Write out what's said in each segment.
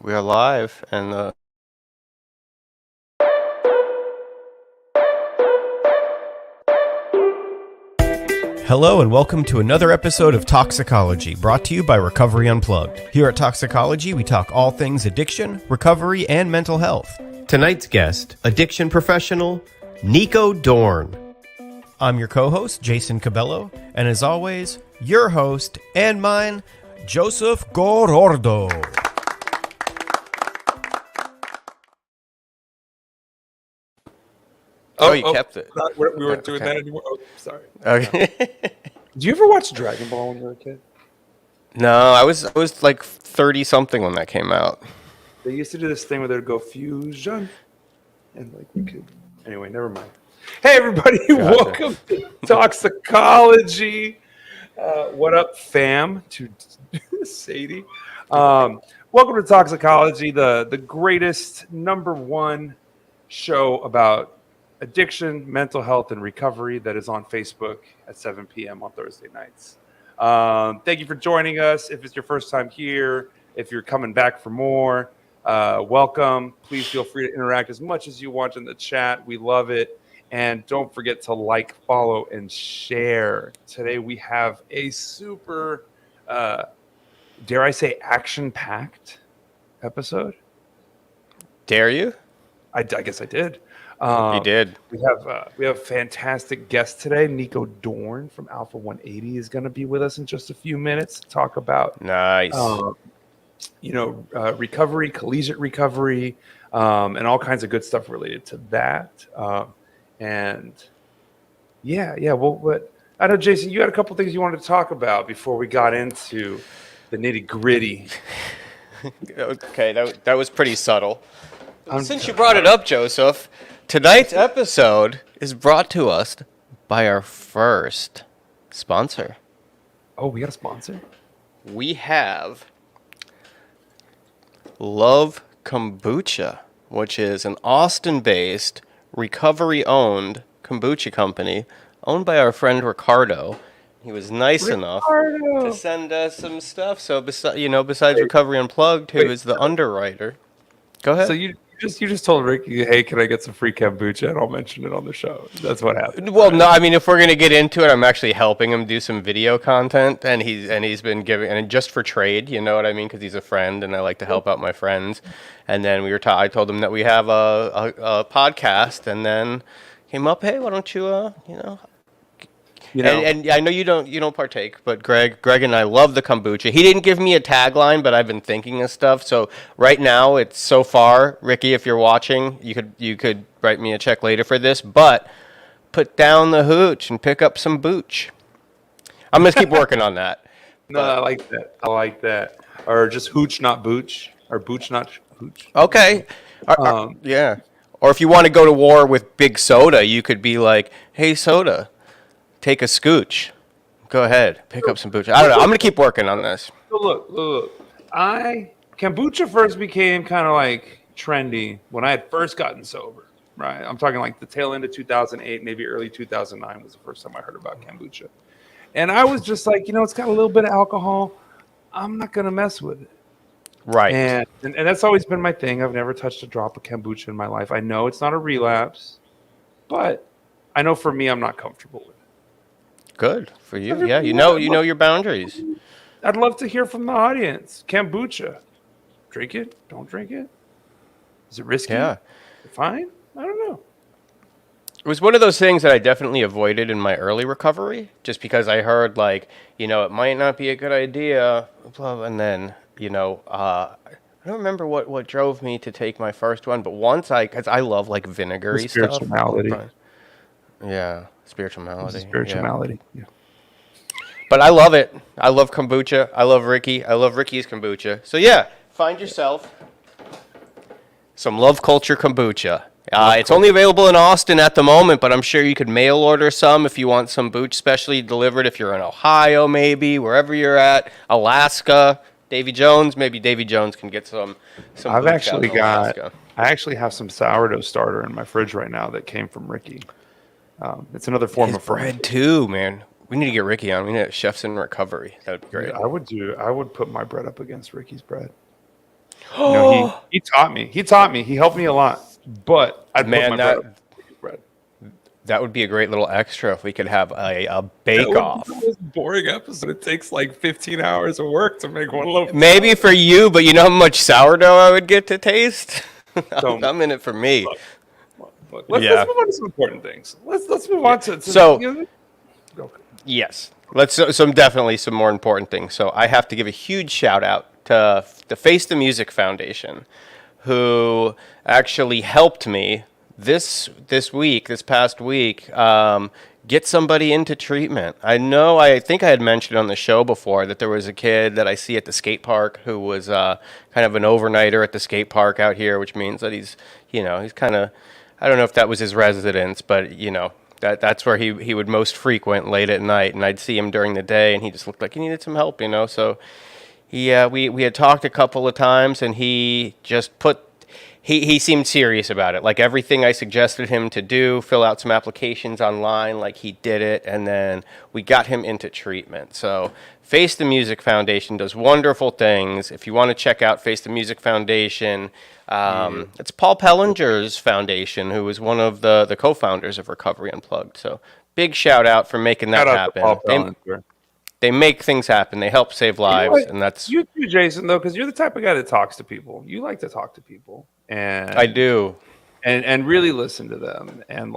We are live, and Hello and welcome to another episode of Talksicology, brought to you by Recovery Unplugged. Here at Talksicology, we talk all things addiction, recovery, and mental health. Tonight's guest, addiction professional, Nico Doorn. I'm your co-host, Jason Cabello, and as always, your host and mine, Joseph Gorordo. you kept it. We weren't doing that anymore. Oh, sorry. Okay. Did you ever watch Dragon Ball when you were a kid? No, I was like 30 something when that came out. They used to do this thing where they'd go fusion, and like we could. Anyway, never mind. Hey, everybody! Welcome to Toxicology. What up, fam? To Sadie. Welcome to Toxicology, the greatest #1 show about addiction, mental health, and recovery that is on Facebook at 7 p.m. on Thursday nights. Thank you for joining us. If it's your first time here, if you're coming back for more, welcome. Please feel free to interact as much as you want in the chat. We love it. And don't forget to like, follow, and share. Today we have a super, dare I say, action-packed episode. Dare you? I guess I did. You did. We have a fantastic guest today. Nico Doorn from Alpha 180 is going to be with us in just a few minutes to talk about Nice. recovery, collegiate recovery, and all kinds of good stuff related to that. Well, but I know, Jason, you had a couple things you wanted to talk about before we got into the nitty gritty. Okay, that was pretty subtle. Since you brought it up, Joseph, tonight's episode is brought to us by our first sponsor. Oh, we got a sponsor? We have Love Kombucha, which is an Austin-based, recovery-owned kombucha company owned by our friend Ricardo. He was nice enough to send us some stuff. So, besides Recovery Unplugged, who is the underwriter. Go ahead. So you just told Ricky, hey, can I get some free kombucha? And I'll mention it on the show. That's what happened. Well, no, I mean, if we're gonna get into it, I'm actually helping him do some video content, and he's been giving, and just for trade, you know what I mean, because he's a friend, and I like to help out my friends. And then I told him that we have a podcast, and then came up, hey, why don't you, And I know you don't partake, but Greg and I love the kombucha. He didn't give me a tagline, but I've been thinking of stuff. So right now, it's so far, Ricky, if you're watching, you could write me a check later for this, but put down the hooch and pick up some booch. I'm gonna keep working on that. No, I like that. Or just hooch, not booch, or booch, not hooch. Okay. Yeah. Or if you want to go to war with Big Soda, you could be like, hey, Soda, take a scooch. Go ahead. Pick up some booch. I don't know. I'm going to keep working on this. So look. Kombucha first became kind of like trendy when I had first gotten sober, right? I'm talking like the tail end of 2008, maybe early 2009 was the first time I heard about kombucha. And I was just like, it's got a little bit of alcohol. I'm not going to mess with it. Right. And that's always been my thing. I've never touched a drop of kombucha in my life. I know it's not a relapse, but I know for me, I'm not comfortable with it. Good for you. Yeah, you know your boundaries. I'd love to hear from the audience. Kombucha. Drink it? Don't drink it? Is it risky? Yeah. Fine? I don't know. It was one of those things that I definitely avoided in my early recovery, just because I heard, like, it might not be a good idea, and then, I don't remember what drove me to take my first one, but once because I love, like, vinegary spirituality. Stuff. Yeah, spirituality. Spirituality, yeah. But I love it. I love kombucha. I love Ricky. I love Ricky's kombucha. So, yeah, find yourself some Love Culture kombucha. It's only available in Austin at the moment, but I'm sure you could mail order some if you want some booch specially delivered if you're in Ohio, maybe, wherever you're at, Alaska. Davy Jones, maybe Davy Jones can get some I actually have some sourdough starter in my fridge right now that came from Ricky. It's another form of bread too, man. We need to get Ricky on. We need chefs in recovery. That would be great. Yeah, I would put my bread up against Ricky's bread. You know, he taught me. He helped me a lot. But I'd put Man, my bread up with bread. that would be a great little extra if we could have a That bake would off. be the most boring episode. It takes like 15 hours of work to make one loaf. Maybe for you, but you know how much sourdough I would get to taste? I'm in it for me. Look, let's move on to some important things. Let's move on to So- okay. Yes. Some definitely some more important things. So I have to give a huge shout out to the Face the Music Foundation, who actually helped me this past week, get somebody into treatment. I think I had mentioned on the show before that there was a kid that I see at the skate park who was kind of an overnighter at the skate park out here, which means that he's kind of, I don't know if that was his residence, but that's where he would most frequent late at night, and I'd see him during the day, and he just looked like he needed some help, So we had talked a couple of times, and he just he seemed serious about it. Like everything I suggested him to do, fill out some applications online, like he did it, and then we got him into treatment. So Face the Music Foundation does wonderful things. If you want to check out Face the Music Foundation, it's Paul Pellinger's foundation, who is one of the co-founders of Recovery Unplugged. So big shout out for making that Shout out to happen. Paul Pellinger. They make things happen. They help save lives, and that's you too, Jason. Though, because you're the type of guy that talks to people. You like to talk to people, and I do. and really listen to them. And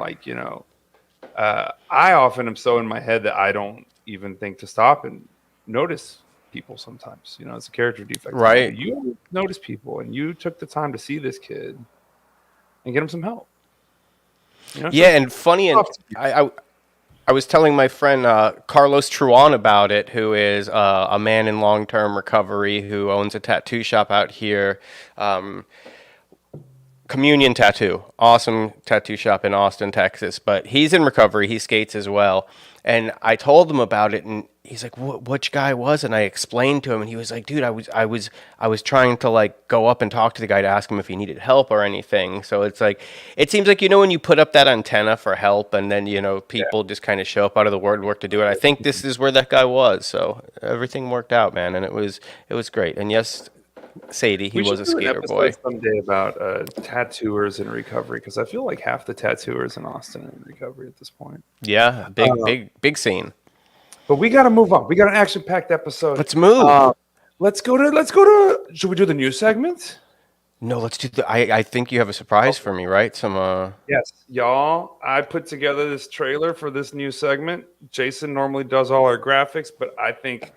I often am so in my head that I don't even think to stop and notice people. Sometimes, it's a character defect. Right. You notice people, and you took the time to see this kid and get him some help. Yeah, and funny, and I was telling my friend Carlos Truan about it, who is a man in long-term recovery who owns a tattoo shop out here. Communion Tattoo, awesome tattoo shop in Austin, Texas. But he's in recovery. He skates as well. And I told him about it, and he's like, "Which guy was?" And I explained to him, and he was like, "Dude, I was trying to go up and talk to the guy to ask him if he needed help or anything." So it's like, it seems like when you put up that antenna for help, and then people just kind of show up out of the woodwork to do it. I think this is where that guy was. So everything worked out, man, and it was great. And yes, Sadie, he was a skater boy. Someday about tattooers in recovery, because I feel like half the tattooers in Austin are in recovery at this point. Yeah, big scene. But we got to move on. We got an action-packed episode. Let's move. Let's go to. Should we do the news segment? No, let's do I think you have a surprise for me, right? Yes, y'all. I put together this trailer for this new segment. Jason normally does all our graphics, but I think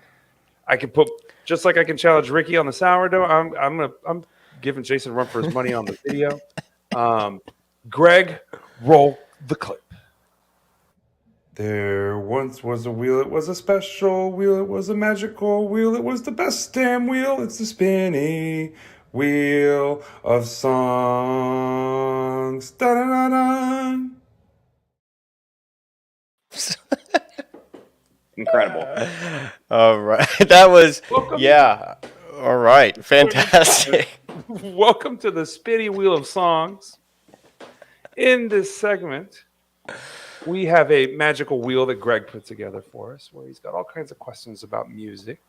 I can put, just like I can challenge Ricky on the sourdough. I'm giving Jason a run for his money on the video. Greg, roll the clip. There once was a wheel. It was a special wheel. It was a magical wheel. It was the best damn wheel. It's the spinny wheel of songs. Da-da-da-da. Incredible. All right. That was, yeah. All right. Fantastic. Welcome to the spinny wheel of songs. In this segment, we have a magical wheel that Greg put together for us, where he's got all kinds of questions about music.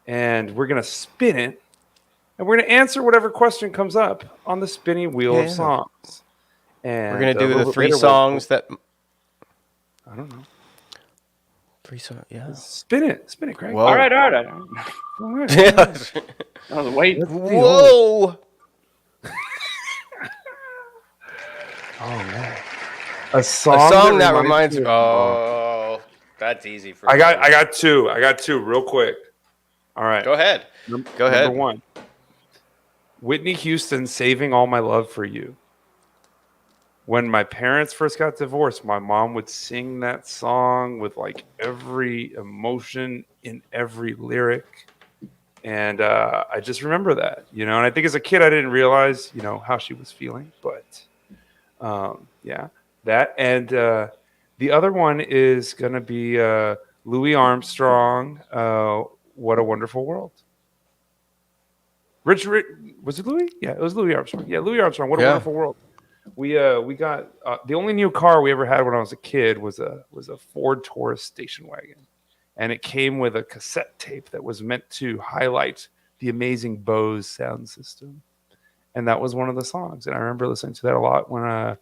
And we're going to spin it, and we're going to answer whatever question comes up on the spinny wheel of songs. And we're going to do the three songs that... I don't know. 3 songs, yeah. Spin it, Greg. Whoa. All right. Yeah. I was waiting. Whoa. Oh, man. A song that reminds me. Oh, that's easy for I me. got two. I got two real quick. All right. Go ahead. Go ahead. Number one. Whitney Houston, Saving All My Love for You. When my parents first got divorced, my mom would sing that song with every emotion in every lyric. And I just remember that, and I think as a kid, I didn't realize, how she was feeling. But yeah, that. And the other one is going to be Louis Armstrong, What a Wonderful World. Richard, was it Louis? Yeah, it was Louis Armstrong. Yeah, Louis Armstrong, What a Wonderful World. We got the only new car we ever had when I was a kid was a Ford Taurus station wagon, and it came with a cassette tape that was meant to highlight the amazing Bose sound system. And that was one of the songs. And I remember listening to that a lot when I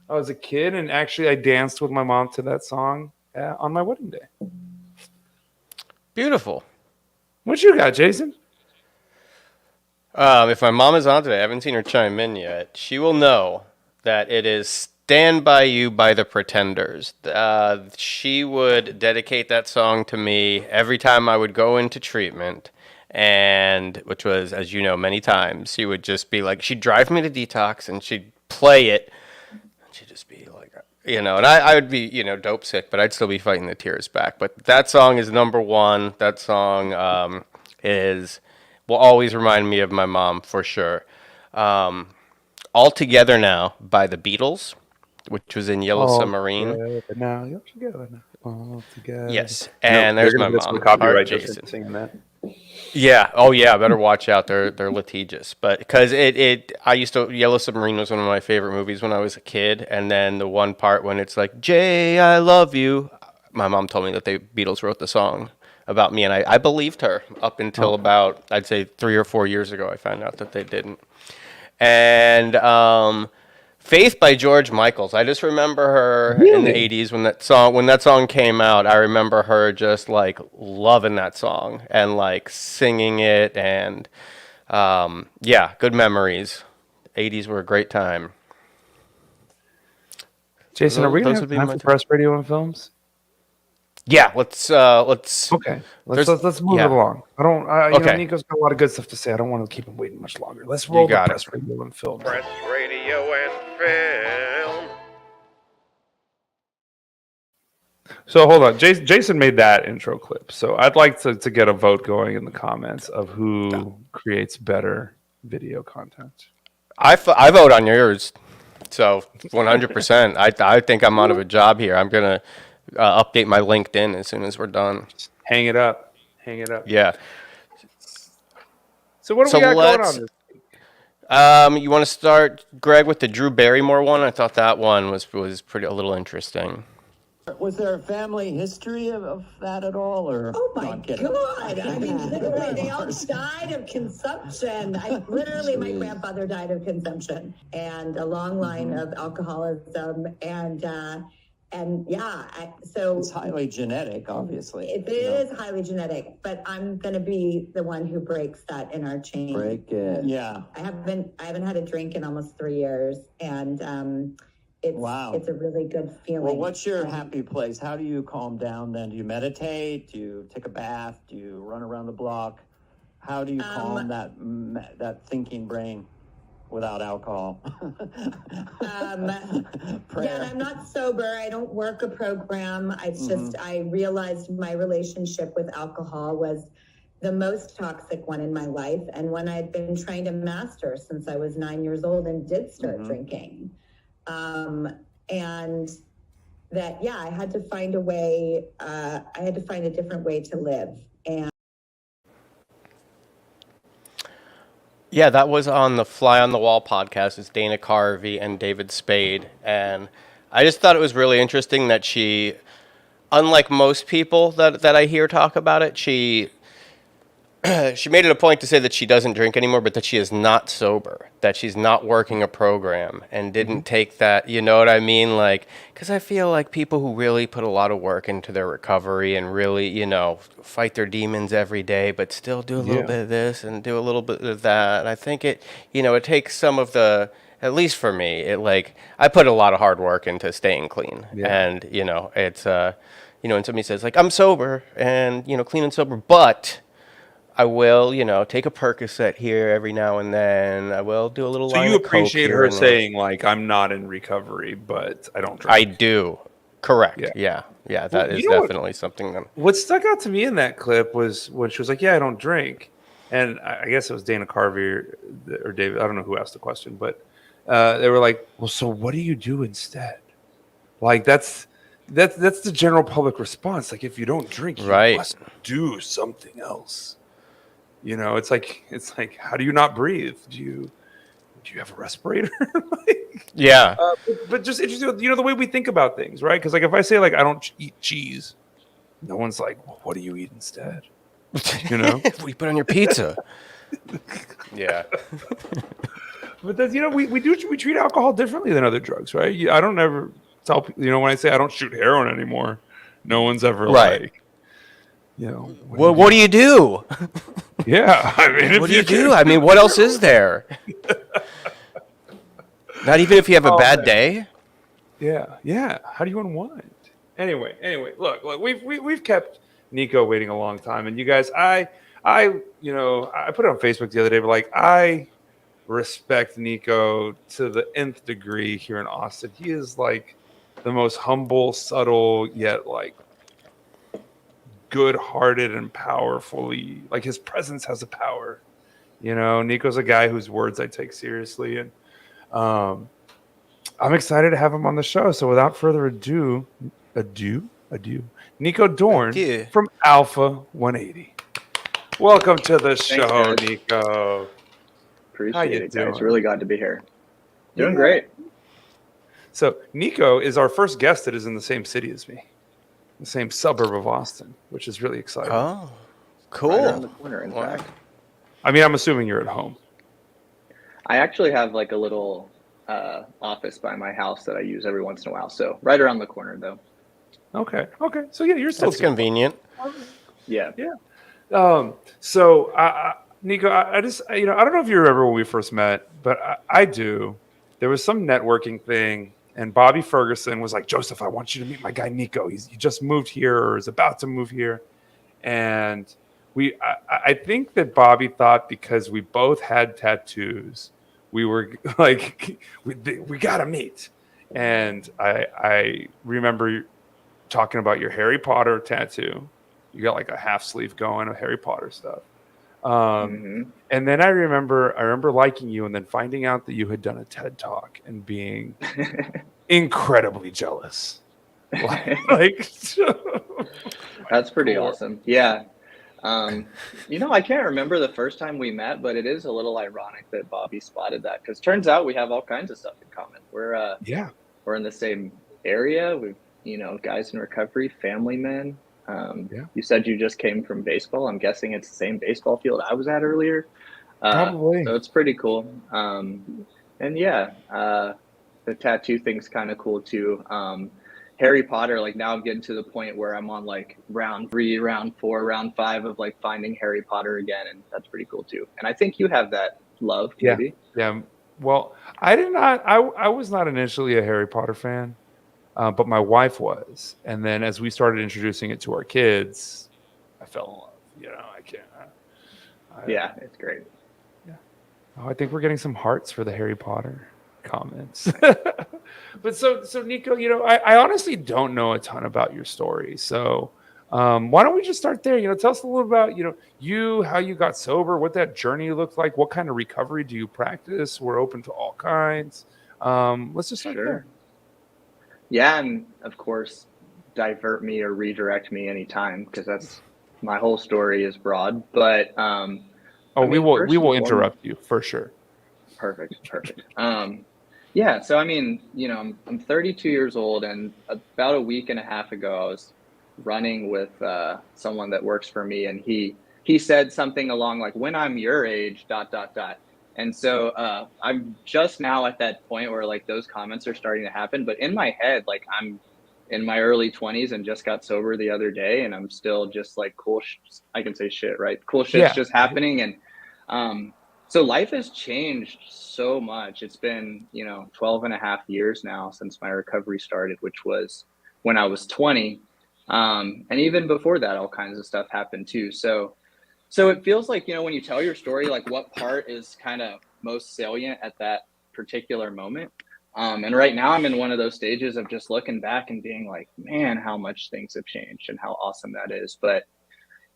was a kid. And actually, I danced with my mom to that song on my wedding day. Beautiful. What you got, Jason? If my mom is on today, I haven't seen her chime in yet. She will know that it is "Stand By You" by the Pretenders. She would dedicate that song to me every time I would go into treatment, and which was, as you know, many times. She would just be like, she'd drive me to detox, and she'd play it. She'd just be like, and I would be, dope sick, but I'd still be fighting the tears back. But that song is number one. That song will always remind me of my mom for sure. All Together Now by the Beatles, which was in Yellow Submarine. Now you're together now. All together. Yes, and there's my mom. Copyright Jason singing that. Yeah. Oh yeah. Better watch out. They're litigious. But because I used to. Yellow Submarine was one of my favorite movies when I was a kid. And then the one part when it's like, "Jay, I love you." My mom told me that the Beatles wrote the song about me, and I believed her up until about, I'd say, 3 or 4 years ago. I found out that they didn't. And Faith by George Michaels. I just remember her in the 80s when that song came out. I remember her just like loving that song and like singing it, and good memories. 80s were a great time. Jason, are we going to have time for press, radio, and films? Yeah, let's okay. Let's move it along. Nico's got a lot of good stuff to say. I don't want to keep him waiting much longer. Let's roll the press, radio, and film. Press, radio, and film. So hold on, Jason made that intro clip. So I'd like to get a vote going in the comments of who creates better video content. I vote on yours. So 100%. I think I'm out of a job here. I'm gonna update my LinkedIn as soon as we're done. Hang it up. Yeah. So what do we got going on this week? You want to start, Greg, with the Drew Barrymore one? I thought that one was pretty a little interesting. Was there a family history of that at all, or? Oh my God! I mean, literally, they all died of consumption. My grandfather died of consumption, and a long line of alcoholism, so it's highly genetic, obviously. It is highly genetic, but I'm going to be the one who breaks that in our chain. Break it. Yeah. I haven't had a drink in almost 3 years, and it's a really good feeling. Well, what's your happy place? How do you calm down then? Do you meditate? Do you take a bath? Do you run around the block? How do you calm that thinking brain without alcohol? Yeah, I'm not sober. I don't work a program. It's just, I realized my relationship with alcohol was the most toxic one in my life, and one I'd been trying to master since I was 9 years old and did start drinking. And that, I had to find a way, I had to find a different way to live. And yeah, that was on the Fly on the Wall podcast. It's Dana Carvey and David Spade. And I just thought it was really interesting that she, unlike most people that I hear talk about it, she made it a point to say that she doesn't drink anymore, but that she is not sober, that she's not working a program, and didn't take that, you know what I mean? Like, because I feel like people who really put a lot of work into their recovery and really, fight their demons every day, but still do a little bit of this and do a little bit of that. And I think it takes some of the, at least for me, I put a lot of hard work into staying clean. Yeah. And, it's, when somebody says, like, I'm sober and, clean and sober, but I will, take a Percocet here every now and then. I will do a little line of coke. So you appreciate her saying, like, I'm not in recovery, but I don't drink. I do. Correct. Yeah. That is definitely something. What stuck out to me in that clip was when she was like, I don't drink. And I guess it was Dana Carvey or David. I don't know who asked the question, but they were like, well, so what do you do instead? Like, that's the general public response. Like, if you don't drink, you must do something else. It's like, how do you not breathe? Do you have a respirator? But just interesting, the way we think about things, right? Because like if I say like I don't eat cheese, no one's like, well, what do you eat instead? What do you put on your pizza? Yeah. But that's, we treat alcohol differently than other drugs, right? I don't ever tell people, when I say I don't shoot heroin anymore, no one's ever Right. like, Well, what do you do? Yeah, I mean, What do you do? I mean, what else is there? Not even if you have a bad day. Yeah. How do you unwind? Anyway, look, we've kept Nico waiting a long time, and you guys, I put it on Facebook the other day, but like I respect Nico to the nth degree here in Austin. He is like the most humble, subtle, yet like good-hearted and powerfully. Like his presence has a power. Nico's a guy whose words I take seriously, and I'm excited to have him on the show. So without further ado, Nico Doorn Adieu. from Alpha 180. Welcome to the show, guys. Nico. How Appreciate you it, guys. doing? Really glad to be here. Doing Yeah. great. So Nico is our first guest that is in the same city as me, the same suburb of Austin, which is really exciting. Oh, cool. Right around the corner, in Wow. fact. I mean, I'm assuming you're at home. I actually have like a little office by my house that I use every once in a while. So right around the corner, though. Okay. So yeah, you're still That's convenient. Yeah. So Nico, I just, I don't know if you remember when we first met, but I do. There was some networking thing, and Bobby Ferguson was like, Joseph, I want you to meet my guy Nico. He just moved here or is about to move here. And I think that Bobby thought because we both had tattoos, we were like, we got to meet. And I remember talking about your Harry Potter tattoo. You got like a half sleeve going of Harry Potter stuff. And then I remember liking you and then finding out that you had done a TED Talk and being incredibly jealous. That's pretty Cool. awesome. Yeah. I can't remember the first time we met, but it is a little ironic that Bobby spotted that because turns out we have all kinds of stuff in common. We're in the same area. We've, guys in recovery, family men. You said you just came from baseball. I'm guessing it's the same baseball field I was at earlier. Probably. So it's pretty cool. The tattoo thing's kind of cool too. Harry Potter, like now I'm getting to the point where I'm on like round 3, round 4, round 5 of like finding Harry Potter again. And that's pretty cool too. And I think you have that love, maybe. Yeah. Well, I was not initially a Harry Potter fan, but my wife was. And then as we started introducing it to our kids, I fell in love. I can't. Yeah, it's great. Yeah. Oh, I think we're getting some hearts for the Harry Potter comments. But so Nico, I honestly don't know a ton about your story. So why don't we just start there? Tell us a little about, you, how you got sober, what that journey looked like, what kind of recovery do you practice? We're open to all kinds. Let's just start there. Yeah, and of course, divert me or redirect me anytime because that's my whole story is broad. But we will interrupt you for sure. Perfect. Yeah, so I mean, I'm 32 years old, and about a week and a half ago, I was running with someone that works for me, and he said something along like, "When I'm your age, ... And so I'm just now at that point where like those comments are starting to happen, but in my head, like I'm in my early 20s and just got sober the other day, and I'm still just like cool. I can say shit, right? Cool shit's just happening, and so life has changed so much. It's been, 12 and a half years now since my recovery started, which was when I was 20. And even before that, all kinds of stuff happened too. So it feels like, when you tell your story, like what part is kind of most salient at that particular moment. And right now I'm in one of those stages of just looking back and being like, man, how much things have changed and how awesome that is. But,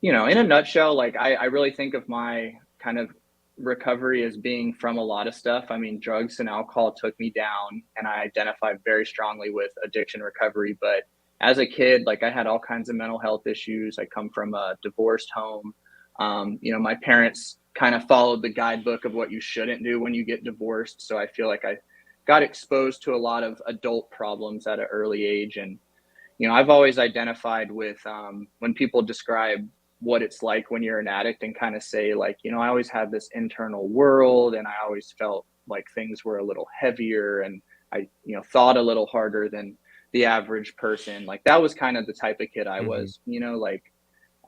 in a nutshell, like I really think of my kind of recovery as being from a lot of stuff. I mean, drugs and alcohol took me down, and I identified very strongly with addiction recovery. But as a kid, like I had all kinds of mental health issues. I come from a divorced home. My parents kind of followed the guidebook of what you shouldn't do when you get divorced. So I feel like I got exposed to a lot of adult problems at an early age. And, I've always identified with when people describe what it's like when you're an addict and kind of say like, you know, I always had this internal world and I always felt like things were a little heavier and I, you know, thought a little harder than the average person. Like that was kind of the type of kid I was, you know, like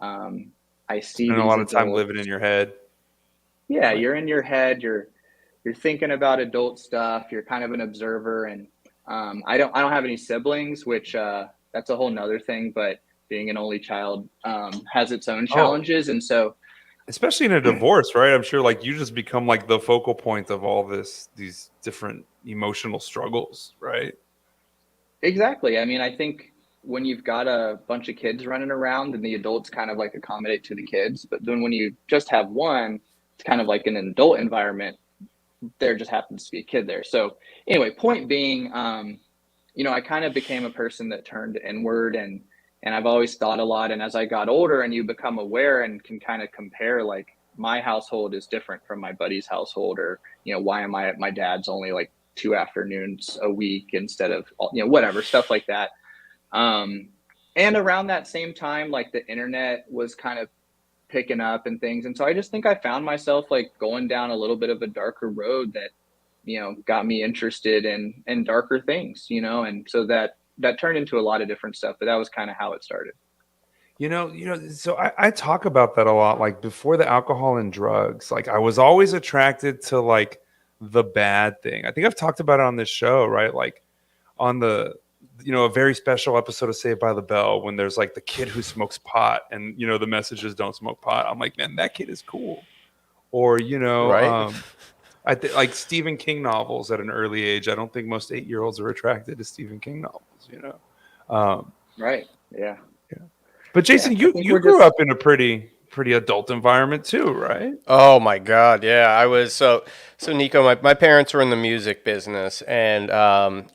I see Spending a these lot of time adults. living in your head. Yeah, Like, you're in your head, you're thinking about adult stuff, you're kind of an observer. And I don't have any siblings, which that's a whole nother thing, but being an only child has its own oh, challenges. And so especially in a divorce, right? I'm sure like you just become like the focal point of all these different emotional struggles, right? exactly. I mean, I think when you've got a bunch of kids running around and the adults kind of like accommodate to the kids, but then when you just have one, it's kind of like in an adult environment, there just happens to be a kid there. So anyway, point being, you know, I kind of became a person that turned inward and I've always thought a lot. And as I got older and you become aware and can kind of compare, like my household is different from my buddy's household, or, you know, why am I at my dad's only like 2 afternoons a week instead of, you know, whatever, stuff like that. And around that same time, like the internet was kind of picking up and things. And so I just think I found myself like going down a little bit of a darker road that, you know, got me interested in darker things, you know, and so that turned into a lot of different stuff, but that was kind of how it started. So I talk about that a lot. Like before the alcohol and drugs, like I was always attracted to like the bad thing. I think I've talked about it on this show, right? Like on the, you know, a very special episode of Saved by the Bell when there's like the kid who smokes pot and, you know, the message is don't smoke pot. I'm like, man, that kid is cool. Or, you know, Right? like Stephen King novels at an early age. I don't think most 8-year-olds are attracted to Stephen King novels, you know? Right. Yeah. But Jason, I you think you we're grew just, up in a pretty adult environment too, right? Oh my God, yeah. I was so Nico. My parents were in the music business, and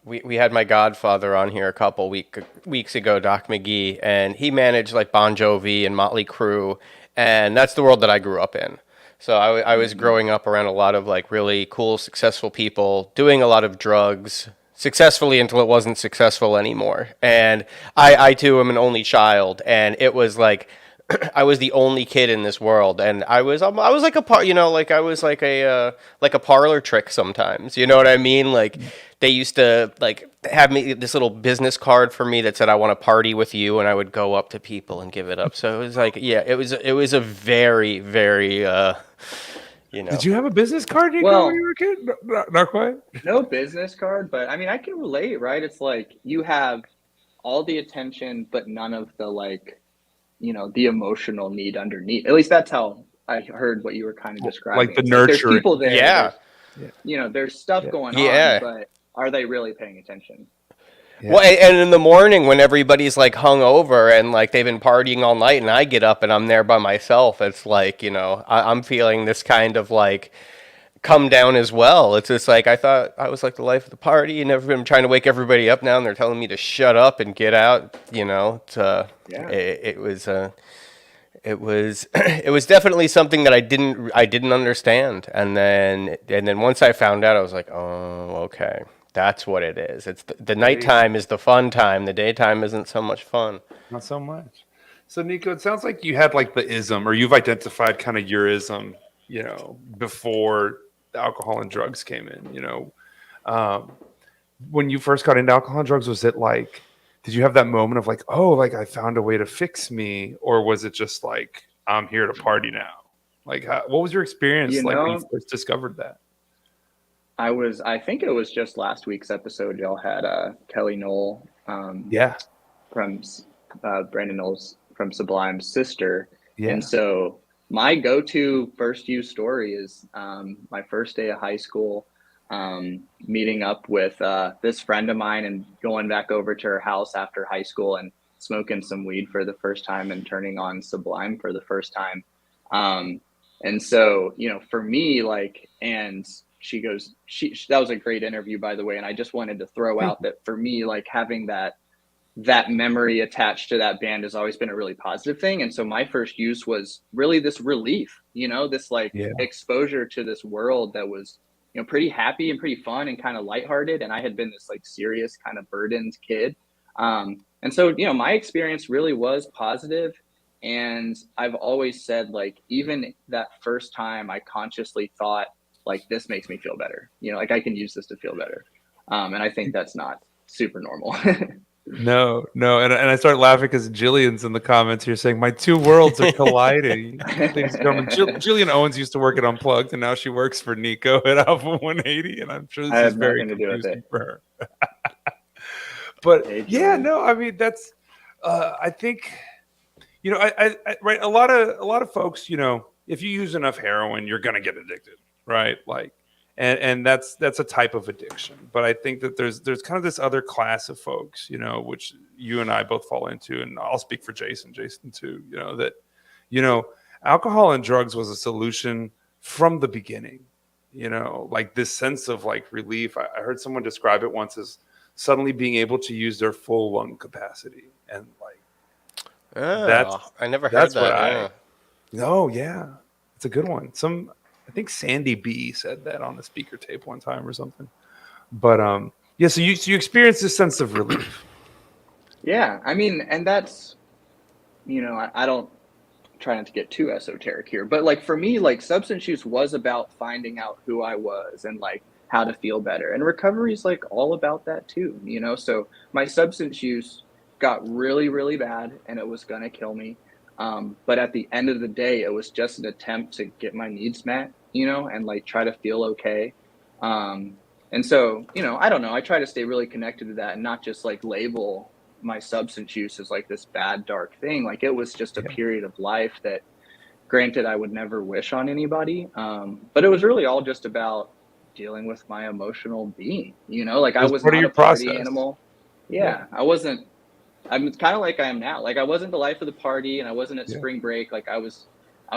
we had my godfather on here a couple weeks ago, Doc McGee, and he managed like Bon Jovi and Motley Crue, and that's the world that I grew up in. So I was growing up around a lot of like really cool, successful people doing a lot of drugs successfully until it wasn't successful anymore. And I too am an only child, and it was like I was the only kid in this world, and I was like you know, like I was like a parlor trick sometimes. You know what I mean? Like they used to like have me this little business card for me that said I want to party with you, and I would go up to people and give it up. So it was like, yeah, it was a very very you know. Did you have a business card, Nico, when well, you were a kid? Not quite. no business card, but I mean, I can relate, right? It's like you have all the attention, but none of the like, you know, the emotional need underneath. At least that's how I heard what you were kind of Like describing. the It's like there's nurturing. people there, Yeah, there's, you know, there's stuff Yeah. going on, yeah. but are they really paying attention? Yeah. Well, and in the morning when everybody's like hung over and like they've been partying all night, and I get up and I'm there by myself, it's like, you know, I'm feeling this kind of like come down as well. It's just like I thought I was like the life of the party, and I'm trying to wake everybody up now, and they're telling me to shut up and get out. You know, Yeah. it was it was definitely something that I didn't understand, and then once I found out, I was like, oh, okay, that's what it is. It's the nighttime is the fun time. The daytime isn't so much fun. Not so much. So Nico, it sounds like you had like the ism, or you've identified kind of your ism, you know, before the alcohol and drugs came in. You know, when you first got into alcohol and drugs, was it like, did you have that moment of like, oh, like I found a way to fix me, or was it just like I'm here to party now? Like, what was your experience You like when know, you first discovered that? I think it was just last week's episode. Y'all had Kelly Knoll Yeah, from Brandon Knowles from Sublime's sister. yeah, And so my go-to first use story is my first day of high school, meeting up with this friend of mine and going back over to her house after high school and smoking some weed for the first time and turning on Sublime for the first time. And so, you know, for me, like, and she goes, that was a great interview, by the way. And I just wanted to throw out that for me, like having that memory attached to that band has always been a really positive thing. And so my first use was really this relief, you know, this like yeah. exposure to this world that was, you know, pretty happy and pretty fun and kind of lighthearted. And I had been this like serious kind of burdened kid. And so, you know, my experience really was positive. And I've always said, like, even that first time I consciously thought, like, this makes me feel better. You know, like I can use this to feel better. And I think that's not super normal. No, and I start laughing because Jillian's in the comments here saying my two worlds are colliding. Ladies and gentlemen, Jillian Owens used to work at Unplugged, and now she works for Nico at Alpha 180, and I'm sure I this is have very nothing to do with confusing it. for her. But Hey, yeah, Jillian. no, I mean that's. I think, you know, I right. A lot of folks, you know, if you use enough heroin, you're gonna get addicted, right? Like. And that's a type of addiction, but I think that there's kind of this other class of folks, you know, which you and I both fall into, and I'll speak for Jason too, you know, that, you know, alcohol and drugs was a solution from the beginning, you know, like this sense of like relief. I heard someone describe it once as suddenly being able to use their full lung capacity, and like I never heard that's that. what Yeah. no, yeah, it's a good one. I think Sandy B said that on the speaker tape one time or something. But yeah, so you experience this sense of relief. Yeah, I mean, and that's, you know, I don't try not to get too esoteric here, but like for me, like substance use was about finding out who I was and like how to feel better. And recovery is like all about that too, you know? So my substance use got really, really bad and it was going to kill me. But at the end of the day, it was just an attempt to get my needs met, you know, and like try to feel okay. And so, you know, I don't know. I try to stay really connected to that and not just like label my substance use as like this bad, dark thing. Like it was just a period of life that, granted, I would never wish on anybody. But it was really all just about dealing with my emotional being, you know, like I was part of not your a party process. animal. Yeah. I'm kind of like I am now. Like I wasn't the life of the party and I wasn't at spring break. Like I was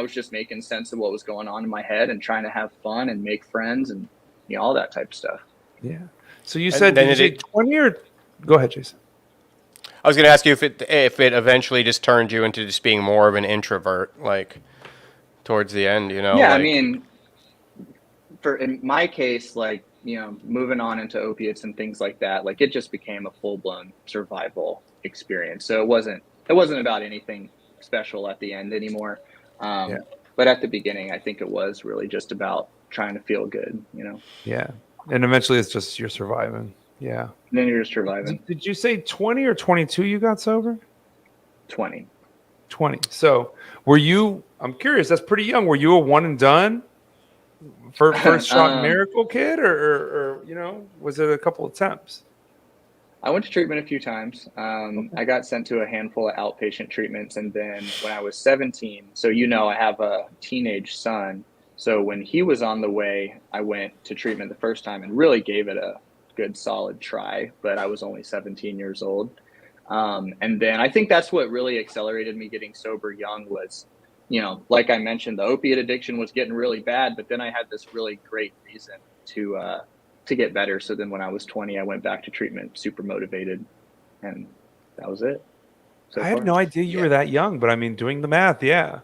just making sense of what was going on in my head and trying to have fun and make friends and, you know, all that type of stuff. Yeah. So you said, then did you say 20 or go ahead, Jason? I was going to ask you if it eventually just turned you into just being more of an introvert, like towards the end, you know? Yeah, like, I mean, in my case, like, you know, moving on into opiates and things like that, like it just became a full-blown survival experience. So it wasn't about anything special at the end anymore. But at the beginning, I think it was really just about trying to feel good, you know? Yeah. And eventually it's just you're surviving. Yeah. And then you're just surviving. Did you say 20 or 22 you got sober? 20. 20. So were you, I'm curious, that's pretty young. Were you a one and done for first shot miracle kid or, you know, was it a couple attempts? I went to treatment a few times. I got sent to a handful of outpatient treatments. And then when I was 17, so, you know, I have a teenage son. So when he was on the way, I went to treatment the first time and really gave it a good solid try, but I was only 17 years old. And then I think that's what really accelerated me getting sober young was, you know, like I mentioned, the opiate addiction was getting really bad, but then I had this really great reason to get better. So then when I was 20, I went back to treatment, super motivated, and that was it. I had no idea you were that young, but I mean, doing the math, yeah.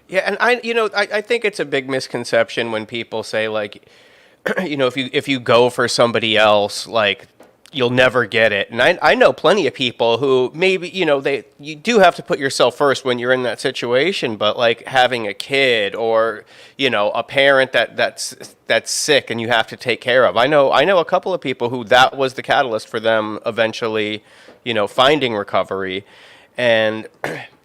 Yeah, and I think it's a big misconception when people say like, you know, if you go for somebody else, like you'll never get it. And I know plenty of people who maybe, you know, you do have to put yourself first when you're in that situation, but like having a kid or, you know, a parent that's sick and you have to take care of. I know a couple of people who that was the catalyst for them eventually, you know, finding recovery. And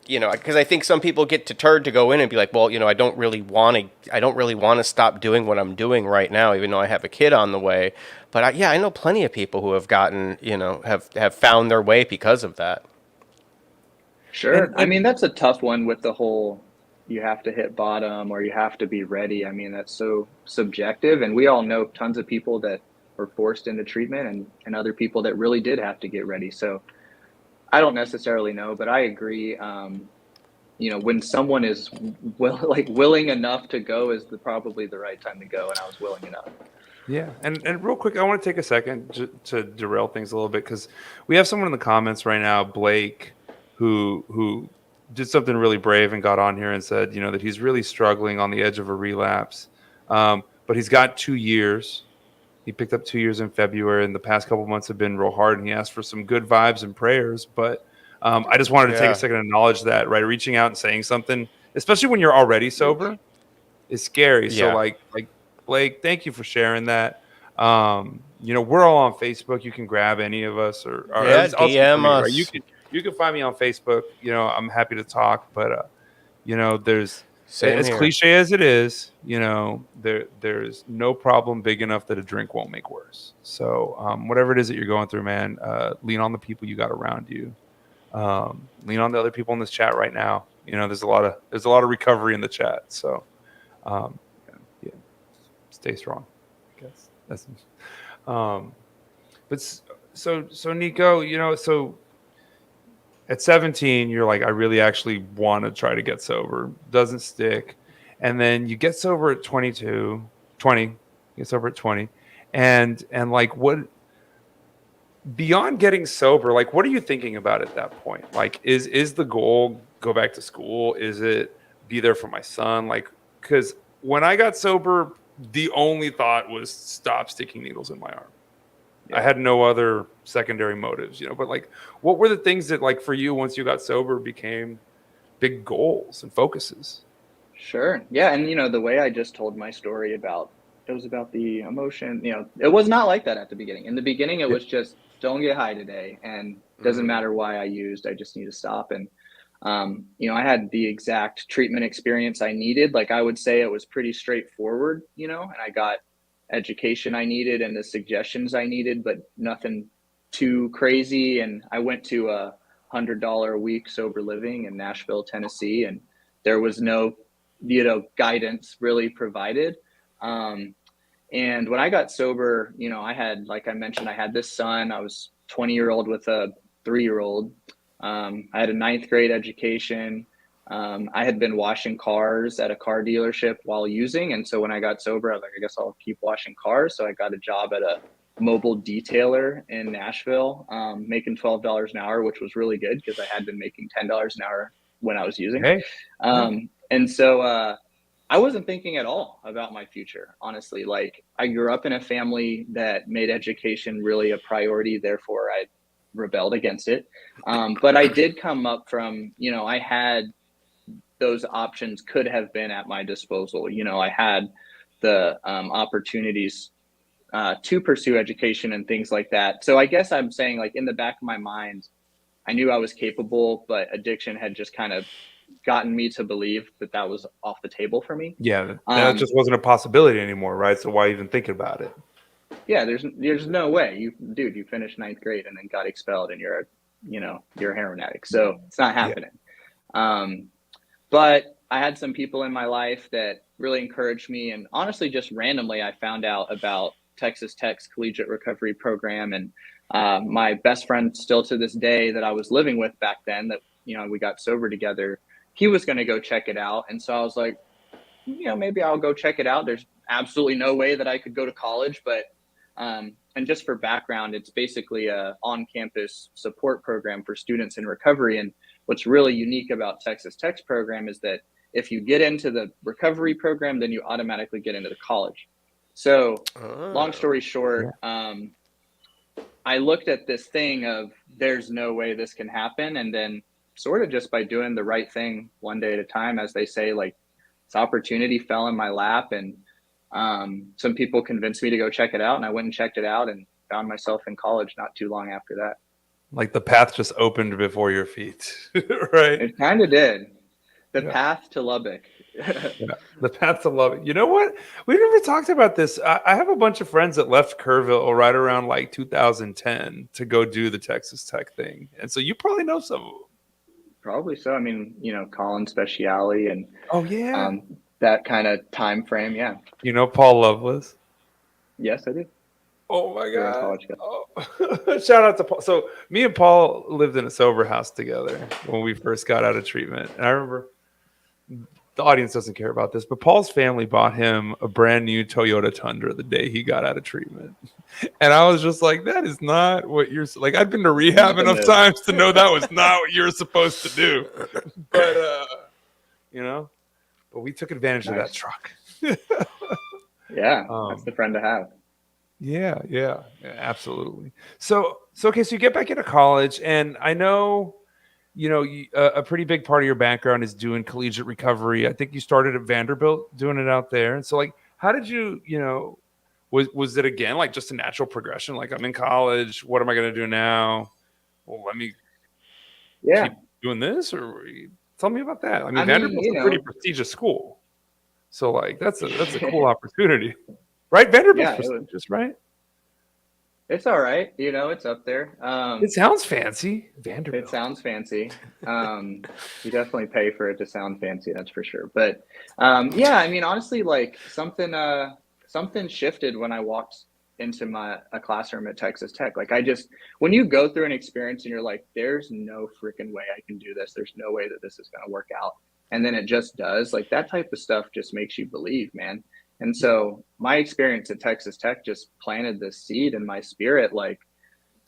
you know, because I think some people get deterred to go in and be like, well, you know, I don't really want to stop doing what I'm doing right now, even though I have a kid on the way. But I know plenty of people who have gotten, you know, have found their way because of that. Sure. I mean, that's a tough one with the whole, you have to hit bottom or you have to be ready. I mean, that's so subjective. And we all know tons of people that were forced into treatment and other people that really did have to get ready. So I don't necessarily know, but I agree. You know, when someone is willing enough to go is probably the right time to go, and I was willing enough. Yeah, and real quick, I want to take a second to derail things a little bit because we have someone in the comments right now, Blake, who did something really brave and got on here and said, you know, that he's really struggling on the edge of a relapse, but he's got 2 years. He picked up 2 years in February, and the past couple months have been real hard, and he asked for some good vibes and prayers. But I just wanted to take Yeah. a second to acknowledge that, right? Reaching out and saying something, especially when you're already sober, is scary. So Yeah. like Blake, thank you for sharing that. We're all on Facebook. You can grab any of us, or at Yeah, least I'll speak for DM me, right? us. You can find me on Facebook. I'm happy to talk, but there's Same as here. cliche as it is, there's no problem big enough that a drink won't make worse. So whatever it is that you're going through, man, lean on the people you got around you. Lean on the other people in this chat right now. There's a lot of recovery in the chat. So yeah, stay strong, I guess. That's but so Nico, so at 17, you're like, I really actually want to try to get sober. Doesn't stick. And then you get sober at 20, get sober at 20. And like, what, beyond getting sober, like, what are you thinking about at that point? Like, is the goal go back to school? Is it be there for my son? Like, because when I got sober, the only thought was stop sticking needles in my arm. I had no other secondary motives, but like, what were the things that, like, for you, once you got sober, became big goals and focuses? Sure. Yeah. And, the way I just told my story it was about the emotion, it was not like that at the beginning. In the beginning, it was just, don't get high today. And it doesn't matter why I used, I just need to stop. And, I had the exact treatment experience I needed. Like, I would say it was pretty straightforward, and I got education I needed and the suggestions I needed, but nothing too crazy. And I went to a $100 a week sober living in Nashville, Tennessee, and there was no, guidance really provided. And when I got sober, I had, like I mentioned, I had this son. I was 20-year-old with a 3-year-old. I had a 9th grade education. I had been washing cars at a car dealership while using. And so when I got sober, I was like, I guess I'll keep washing cars. So I got a job at a mobile detailer in Nashville, making $12 an hour, which was really good because I had been making $10 an hour when I was using. Hey. And so I wasn't thinking at all about my future, honestly. Like, I grew up in a family that made education really a priority. Therefore, I rebelled against it. But I did come up from, I had those options could have been at my disposal. I had the opportunities to pursue education and things like that. So I guess I'm saying, like, in the back of my mind, I knew I was capable, but addiction had just kind of gotten me to believe that was off the table for me. Yeah, that just wasn't a possibility anymore, right? So why even think about it? Yeah, there's no way. You finished 9th grade and then got expelled and you're a heroin addict. So it's not happening. Yeah. But I had some people in my life that really encouraged me. And honestly, just randomly, I found out about Texas Tech's collegiate recovery program. And my best friend still to this day that I was living with back then, that, we got sober together, he was going to go check it out. And so I was like, maybe I'll go check it out. There's absolutely no way that I could go to college, but and just for background, it's basically a on-campus support program for students in recovery. And what's really unique about Texas Tech's program is that if you get into the recovery program, then you automatically get into the college. So long story short, I looked at this thing of, there's no way this can happen. And then sort of just by doing the right thing one day at a time, as they say, like, this opportunity fell in my lap, and some people convinced me to go check it out, and I went and checked it out and found myself in college not too long after that. Like, the path just opened before your feet, right? It kind of did. The path to Lubbock. The path to Lubbock. You know what? We've never talked about this. I have a bunch of friends that left Kerrville right around like 2010 to go do the Texas Tech thing. And so you probably know some of them. Probably so. I mean, Colin Speciale and that kind of time frame. Yeah. Paul Lovelace? Yes, I do. Oh my God. Oh. Shout out to Paul. So me and Paul lived in a sober house together when we first got out of treatment. And I remember, the audience doesn't care about this, but Paul's family bought him a brand new Toyota Tundra the day he got out of treatment. And I was just like, that is not what you're like. I've been to rehab enough times to know that was not what you're supposed to do. But, but we took advantage of that truck. Yeah. That's the friend to have. Yeah, absolutely. So you get back into college, and I know, a pretty big part of your background is doing collegiate recovery. I think you started at Vanderbilt doing it out there. And so, like, how did you, was it again like just a natural progression? Like, I'm in college. What am I going to do now? Well, let me keep doing this, or tell me about that. I mean, Vanderbilt's a pretty prestigious school, so like that's a cool opportunity, right? Vanderbilt's prestigious, right? It's all right. It's up there. It sounds fancy. Vanderbilt. It sounds fancy. You definitely pay for it to sound fancy, that's for sure. But yeah, I mean, honestly, like something shifted when I walked into a classroom at Texas Tech. Like when you go through an experience and you're like, there's no freaking way I can do this. There's no way that this is going to work out. And then it just does. Like that type of stuff just makes you believe, man. And so my experience at Texas Tech just planted this seed in my spirit. Like,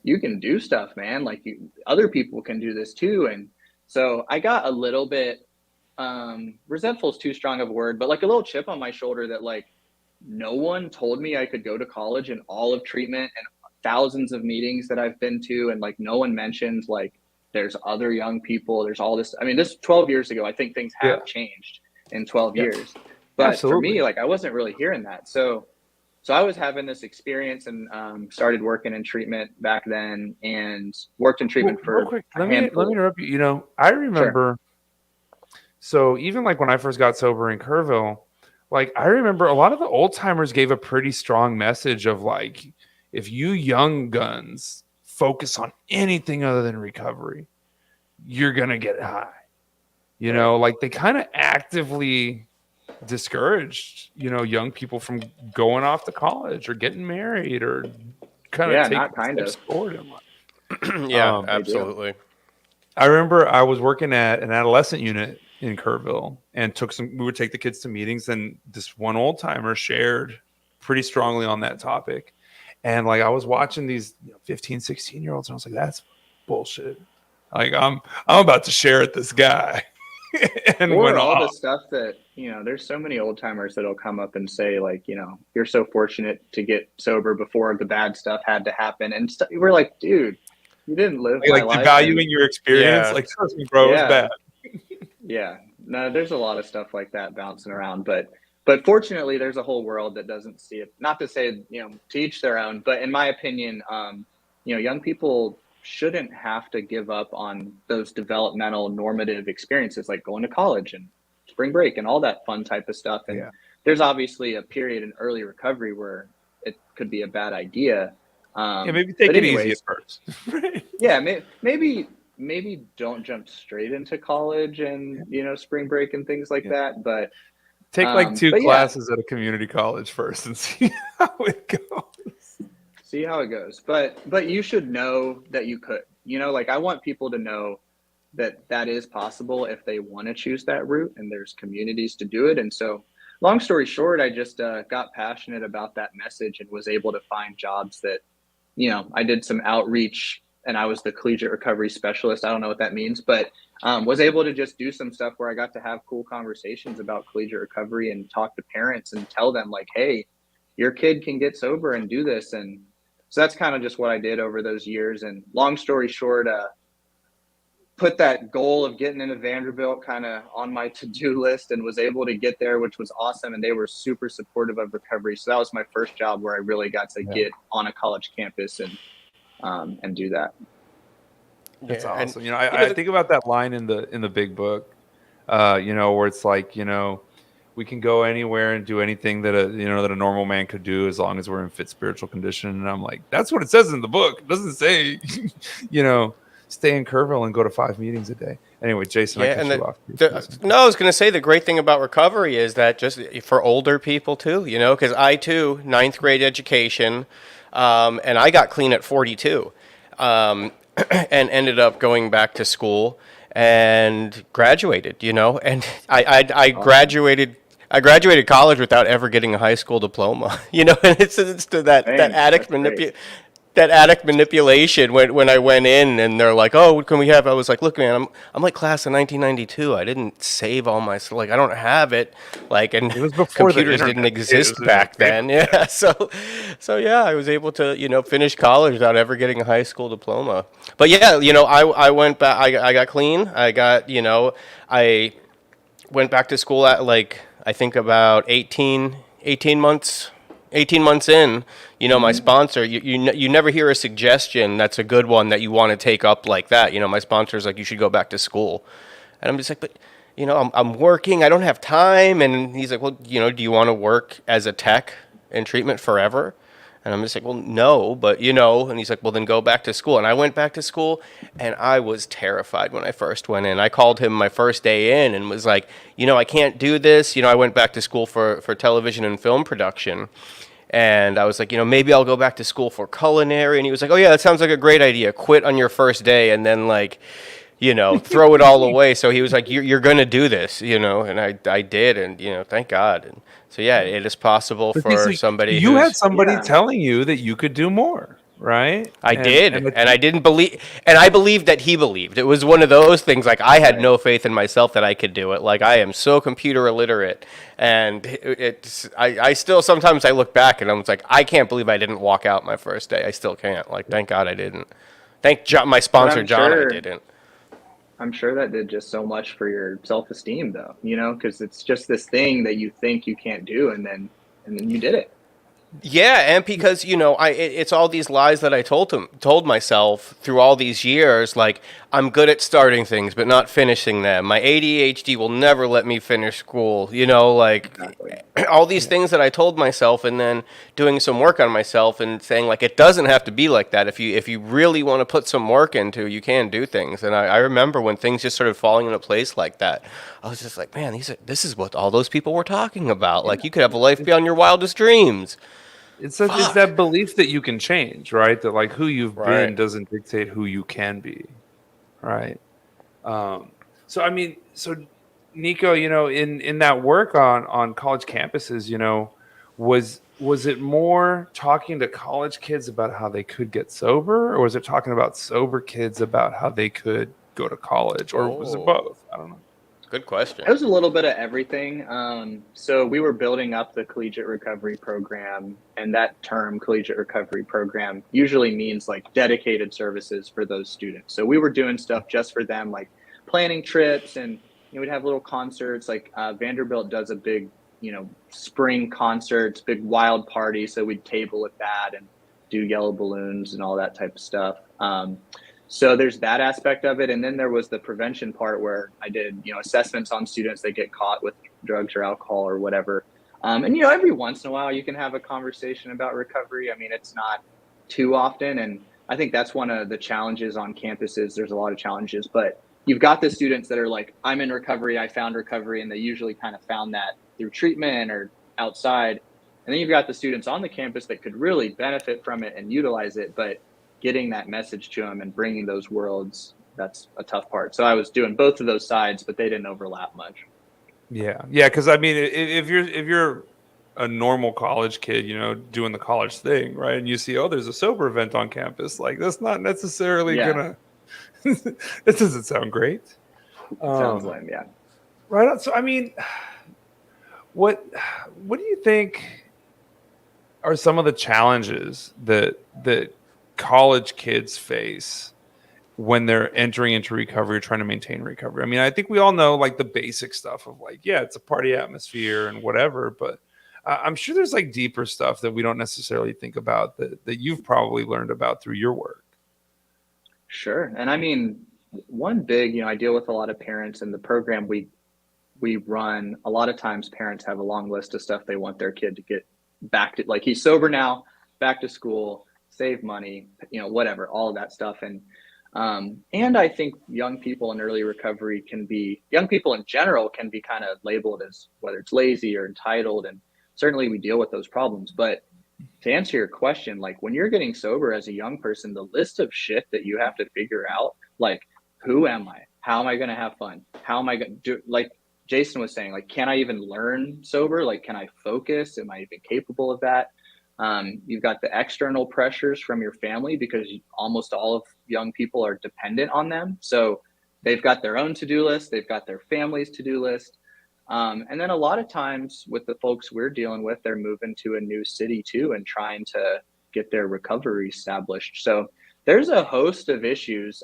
you can do stuff, man. Like other people can do this too. And so I got a little bit resentful is too strong of a word, but like a little chip on my shoulder that like no one told me I could go to college in all of treatment and thousands of meetings that I've been to. And like no one mentioned like there's other young people. There's all this. I mean, this 12 years ago, I think things have changed in 12 years. But for me, like I wasn't really hearing that. So I was having this experience and started working in treatment back then and worked in treatment for real quick. Let me interrupt you. I remember, so even like when I first got sober in Kerrville, like I remember a lot of the old timers gave a pretty strong message of like, if you young guns focus on anything other than recovery, you're going to get high. Like they kind of actively discouraged young people from going off to college or getting married or kind of taking steps forward in life. Absolutely. I remember I was working at an adolescent unit in Kerrville and we would take the kids to meetings, and this one old timer shared pretty strongly on that topic. And like I was watching these 15, 16-year-olds and I was like, that's bullshit. Like I'm about to share at this guy. And or all the stuff that there's so many old timers that'll come up and say like, you're so fortunate to get sober before the bad stuff had to happen, and we're like, dude, you didn't live my life. Devaluing your experience, like trust me, bro, it's bad. Yeah, no, there's a lot of stuff like that bouncing around, but fortunately, there's a whole world that doesn't see it. Not to say to each their own, but in my opinion, young people shouldn't have to give up on those developmental normative experiences like going to college and spring break and all that fun type of stuff. And there's obviously a period in early recovery where it could be a bad idea. Maybe take it easy at first. maybe don't jump straight into college and spring break and things like that. But take like two classes at a community college first and see how it goes. See how it goes. But you should know that you could, like I want people to know that is possible if they want to choose that route, and there's communities to do it. And so long story short, I just got passionate about that message and was able to find jobs that, I did some outreach, and I was the collegiate recovery specialist. I don't know what that means, but was able to just do some stuff where I got to have cool conversations about collegiate recovery and talk to parents and tell them like, hey, your kid can get sober and do this. And so that's kind of just what I did over those years. And long story short, put that goal of getting into Vanderbilt kind of on my to-do list and was able to get there, which was awesome. And they were super supportive of recovery. So that was my first job where I really got to get on a college campus and do that. That's awesome. I think about that line in the big book, where it's like, we can go anywhere and do anything that a normal man could do as long as we're in fit spiritual condition. And I'm like, that's what it says in the book. It doesn't say, stay in Kerrville and go to 5 meetings a day. Anyway, Jason, I cut you off. I was going to say the great thing about recovery is that just for older people too, because I too, 9th grade education, and I got clean at 42, and ended up going back to school and graduated, and I graduated college without ever getting a high school diploma, and it's to that addict manipulation. that addict manipulation when I went in and they're like, "Oh, what can we have?" I was like, "Look, man, I'm like class of 1992. I didn't save all my like I don't have it like and It was before the computers didn't internet. It exist was back then." Yeah, so yeah, I was able to finish college without ever getting a high school diploma. But yeah, I went back. I got clean. I got I went back to school at like I think about 18 months 18 months in, my sponsor, you never hear a suggestion that's a good one that you want to take up like that. My sponsor's like, you should go back to school. And I'm just like, but, I'm working, I don't have time. And he's like, well, do you want to work as a tech in treatment forever? And I'm just like, well, no, but and he's like, well, then go back to school. And I went back to school and I was terrified when I first went in. I called him my first day in and was like, I can't do this. I went back to school for television and film production. And I was like, maybe I'll go back to school for culinary. And he was like, oh yeah, that sounds like a great idea. Quit on your first day and then like, throw it all away. So he was like, you're going to do this, and I did. And, thank God. And so, yeah, it is possible for somebody You had who's, somebody telling you that you could do more, right? I did, and I didn't believe, and I believed that he believed. It was one of those things. Like I had no faith in myself that I could do it. Like I am so computer illiterate, and I still sometimes I look back and I'm like, I can't believe I didn't walk out my first day. I still can't. Like thank God I didn't. Thank my sponsor John, I didn't. I'm sure that did just so much for your self-esteem, though. Because it's just this thing that you think you can't do, and then you did it. Yeah, and because it's all these lies that I told myself through all these years. Like I'm good at starting things, but not finishing them. My ADHD will never let me finish school. Exactly. All these things that I told myself, and then doing some work on myself and saying like it doesn't have to be like that. If you really want to put some work into, you can do things. And I remember when things just started falling into place like that. I was just like, man, this is what all those people were talking about. Like you could have a life beyond your wildest dreams. It's that belief that you can change, right? That like who you've Right. been doesn't dictate who you can be, right? So Nico, in that work on college campuses, was it more talking to college kids about how they could get sober, or was it talking about sober kids about how they could go to college, or was it both? I don't know. Good question. It was a little bit of everything. So we were building up the collegiate recovery program, and that term collegiate recovery program usually means like dedicated services for those students. So we were doing stuff just for them, like planning trips, and we'd have little concerts. Like Vanderbilt does a big, spring concerts, big wild party. So we'd table at that and do yellow balloons and all that type of stuff. So there's that aspect of it. And then there was the prevention part where I did, assessments on students that get caught with drugs or alcohol or whatever. And, every once in a while you can have a conversation about recovery. I mean, it's not too often. And I think that's one of the challenges on campuses. There's a lot of challenges, but you've got the students that are like, I'm in recovery, I found recovery. And they usually kind of found that through treatment or outside. And then you've got the students on the campus that could really benefit from it and utilize it. But getting that message to them and bringing those worlds, that's a tough part. So I was doing both of those sides, but they didn't overlap much. Yeah. Because I mean, if you're a normal college kid, doing the college thing, right, and you see, there's a sober event on campus, like that's not necessarily gonna. This doesn't sound great. Sounds lame, yeah. Right on. So I mean, what do you think are some of the challenges that college kids face when they're entering into recovery or trying to maintain recovery? I mean, I think we all know like the basic stuff of like, yeah, it's a party atmosphere and whatever, but I'm sure there's like deeper stuff that we don't necessarily think about that you've probably learned about through your work. Sure. And I mean, one big, I deal with a lot of parents, and the program we run, a lot of times parents have a long list of stuff they want their kid to get back to, like he's sober now, back to school, save money, whatever, all of that stuff. And I think young people in early recovery young people in general can be kind of labeled as whether it's lazy or entitled. And certainly we deal with those problems. But to answer your question, like when you're getting sober as a young person, the list of shit that you have to figure out, like, who am I? How am I going to have fun? How am I going to do, like Jason was saying, like, can I even learn sober? Like, can I focus? Am I even capable of that? You've got the external pressures from your family because almost all of young people are dependent on them. So they've got their own to-do list, they've got their family's to-do list. And then a lot of times with the folks we're dealing with, they're moving to a new city too and trying to get their recovery established. So there's a host of issues.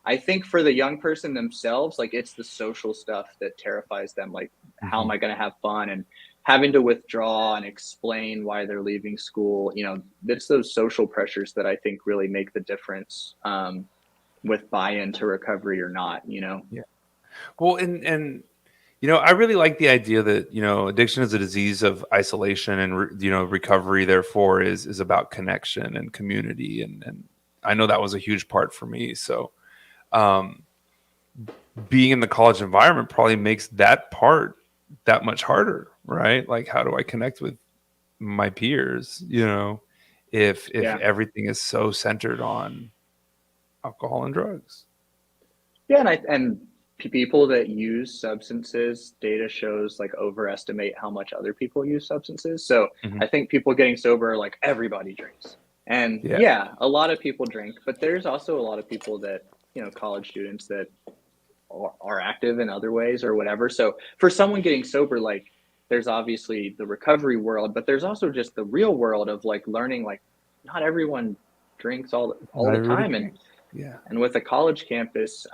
I think for the young person themselves, like it's the social stuff that terrifies them. Like, how am I going to have fun? And having to withdraw and explain why they're leaving school. You know, it's those social pressures that I think really make the difference with buy-in to recovery or not, you know? Yeah. Well, and you know, I really like the idea that, you know, addiction is a disease of isolation and, you know, recovery, therefore, is about connection and community. And I know that was a huge part for me. So being in the college environment probably makes that part that much harder, right? Like, how do I connect with my peers, you know, if everything is so centered on alcohol and drugs? Yeah, and people that use substances, data shows like overestimate how much other people use substances. So I think people getting sober, like everybody drinks. And yeah, a lot of people drink, but there's also a lot of people that, you know, college students that are active in other ways or whatever. So for someone getting sober, like there's obviously the recovery world, but there's also just the real world of like learning, like not everyone drinks all the time. And with a college campus,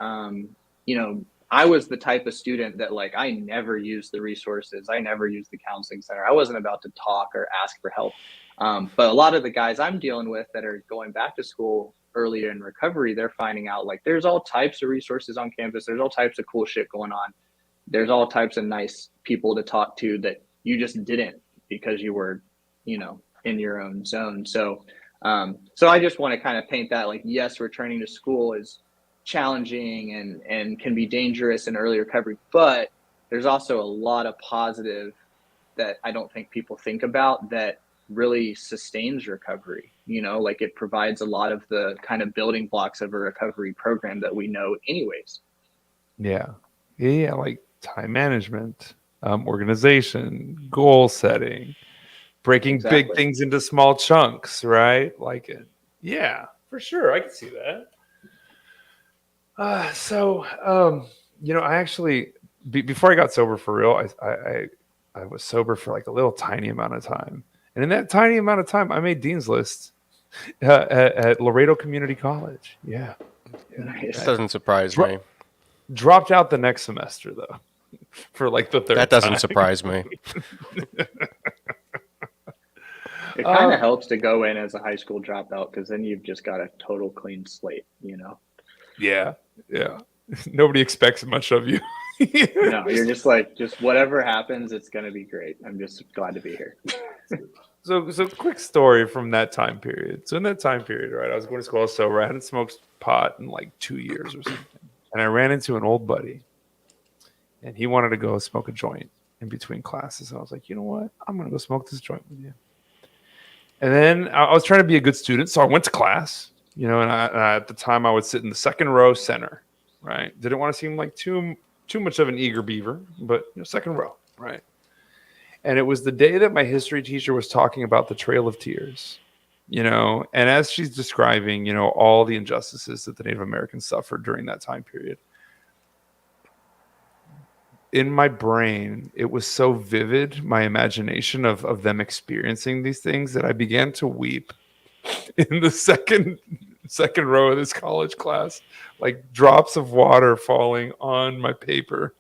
you know, I was the type of student that like, I never used the resources. I never used the counseling center. I wasn't about to talk or ask for help. But a lot of the guys I'm dealing with that are going back to school earlier in recovery, they're finding out like there's all types of resources on campus. There's all types of cool shit going on. There's all types of nice people to talk to that you just didn't because you were, you know, in your own zone. So I just want to kind of paint that like, yes, returning to school is challenging and can be dangerous in early recovery, but there's also a lot of positive that I don't think people think about that really sustains recovery. You know, like it provides a lot of the kind of building blocks of a recovery program that we know anyways. Yeah, like time management, organization, goal setting, breaking big things into small chunks, right? Like it. Yeah, for sure. I can see that. You know, I actually, before I got sober for real, I was sober for like a little tiny amount of time. And in that tiny amount of time, I made Dean's List at Laredo Community College. Yeah. Nice. That doesn't surprise me. Dropped out the next semester, though, for like the third That doesn't time. surprise me. It kind of helps to go in as a high school dropout because then you've just got a total clean slate, you know? Yeah. Nobody expects much of you. No, you're just like, just whatever happens, it's going to be great. I'm just glad to be here. So quick story from that time period. So in that time period, right, I was going to school sober. I hadn't smoked pot in like 2 years or something. And I ran into an old buddy. And he wanted to go smoke a joint in between classes. And I was like, you know what? I'm going to go smoke this joint with you. And then I was trying to be a good student. So I went to class, you know, and at the time I would sit in the second row center, right? Didn't want to seem like too much of an eager beaver, but you know, second row, right? And it was the day that my history teacher was talking about the Trail of Tears, you know, and as she's describing, you know, all the injustices that the Native Americans suffered during that time period. In my brain, it was so vivid, my imagination of them experiencing these things, that I began to weep in the second row of this college class, like drops of water falling on my paper